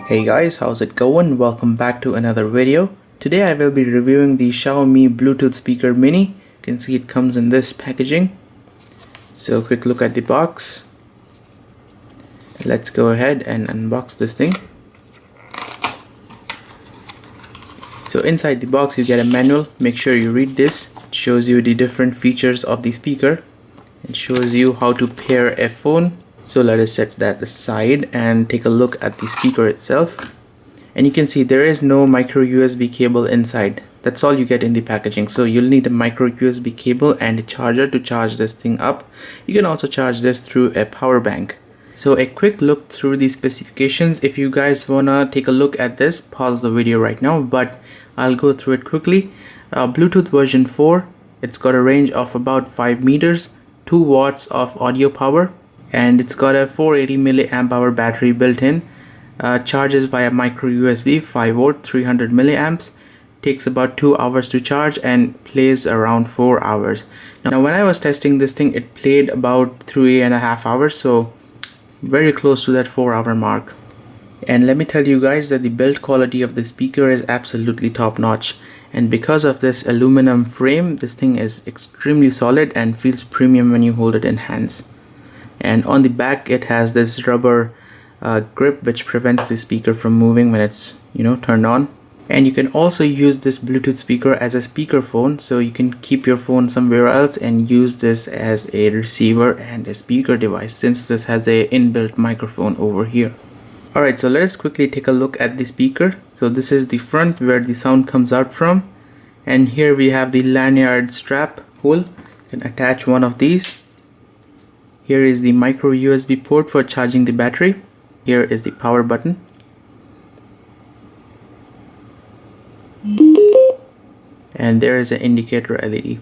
Hey guys, how's it going? Welcome back to another video. Today I will be reviewing the Xiaomi Bluetooth speaker mini. You can see it comes in this packaging. So quick look at the box. Let's go ahead and unbox this thing. So inside the box you get a manual. Make sure you read this. It shows you the different features of the speaker. It shows you how to pair a phone. So let us set that aside and take a look at the speaker itself. And you can see there is no micro USB cable inside. That's all you get in the packaging. So you'll need a micro USB cable and a charger to charge this thing up. You can also charge this through a power bank. So a quick look through the specifications. If you guys wanna take a look at this, pause the video right now, but I'll go through it quickly. Bluetooth version 4. It's got a range of about 5 meters, 2 watts of audio power, and it's got a 480 milliamp hour battery built in. Charges via micro USB 5 volt 300 milliamps. Takes about 2 hours to charge and plays around 4 hours. Now when I was testing this thing, it played about 3.5 hours, so very close to that 4-hour mark. And let me tell you guys that the build quality of the speaker is absolutely top notch. And because of this aluminum frame, this thing is extremely solid and feels premium when you hold it in hands. And on the back it has this rubber grip which prevents the speaker from moving when it's turned on. And you can also use this Bluetooth speaker as a speaker phone, so you can keep your phone somewhere else and use this as a receiver and a speaker device, since this has a inbuilt microphone over here. Alright, so let us quickly take a look at the speaker. So this is the front where the sound comes out from, and here we have the lanyard strap hole. You can attach one of these. Here is the micro USB port for charging the battery. Here is the power button. And there is an indicator LED.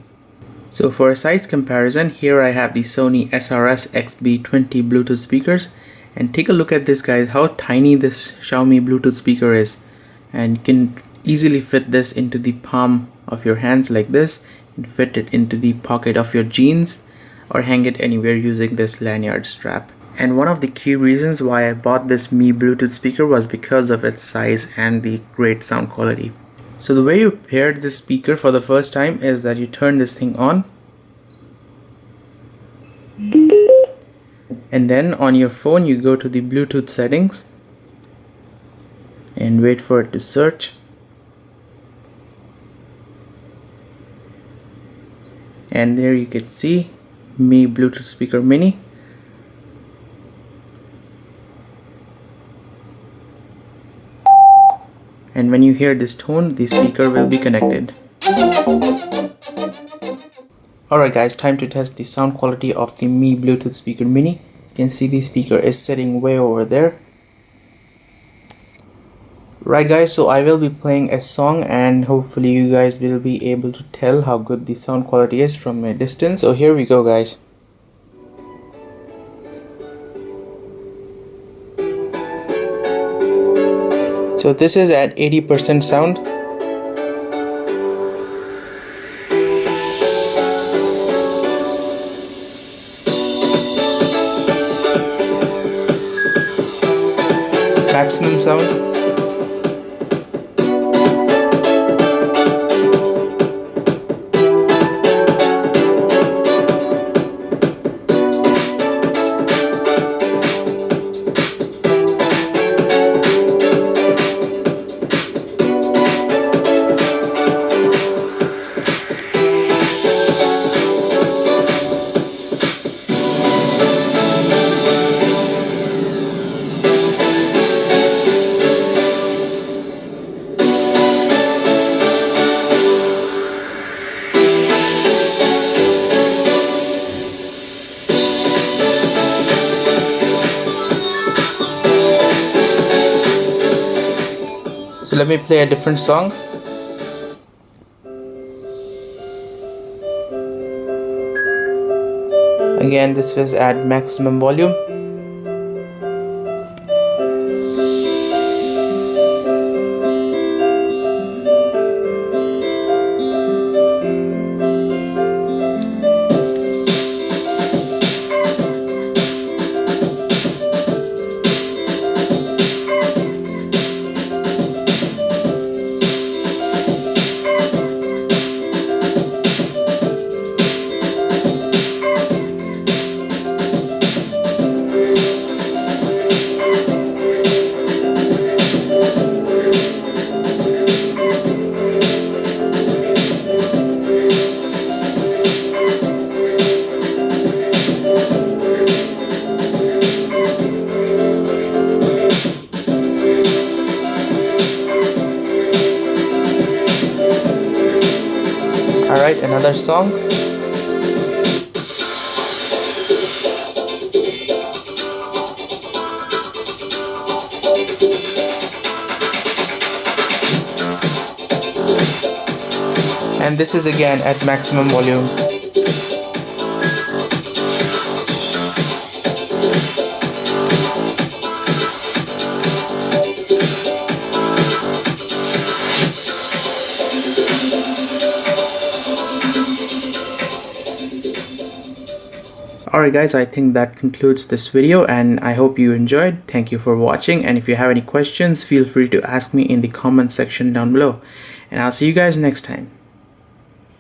So for a size comparison, here I have the Sony SRS XB20 Bluetooth speakers. And take a look at this, guys, how tiny this Xiaomi Bluetooth speaker is. And you can easily fit this into the palm of your hands like this, and fit it into the pocket of your jeans, or hang it anywhere using this lanyard strap. And one of the key reasons why I bought this Mi Bluetooth speaker was because of its size and the great sound quality. So the way you pair this speaker for the first time is that you turn this thing on, and then on your phone you go to the Bluetooth settings and wait for it to search. And there you can see Mi Bluetooth speaker mini. And when you hear this tone, the speaker will be connected. Alright guys, time to test the sound quality of the Mi Bluetooth speaker mini. You can see the speaker is sitting way over there. Right guys, so I will be playing a song and hopefully you guys will be able to tell how good the sound quality is from a distance. So here we go, guys. So this is at 80% sound. Maximum sound. So let me play a different song. Again, this was at maximum volume. Alright, another song. And this is again at maximum volume. Alright guys, I think that concludes this video and I hope you enjoyed. Thank you for watching, and if you have any questions, feel free to ask me in the comment section down below. And I'll see you guys next time.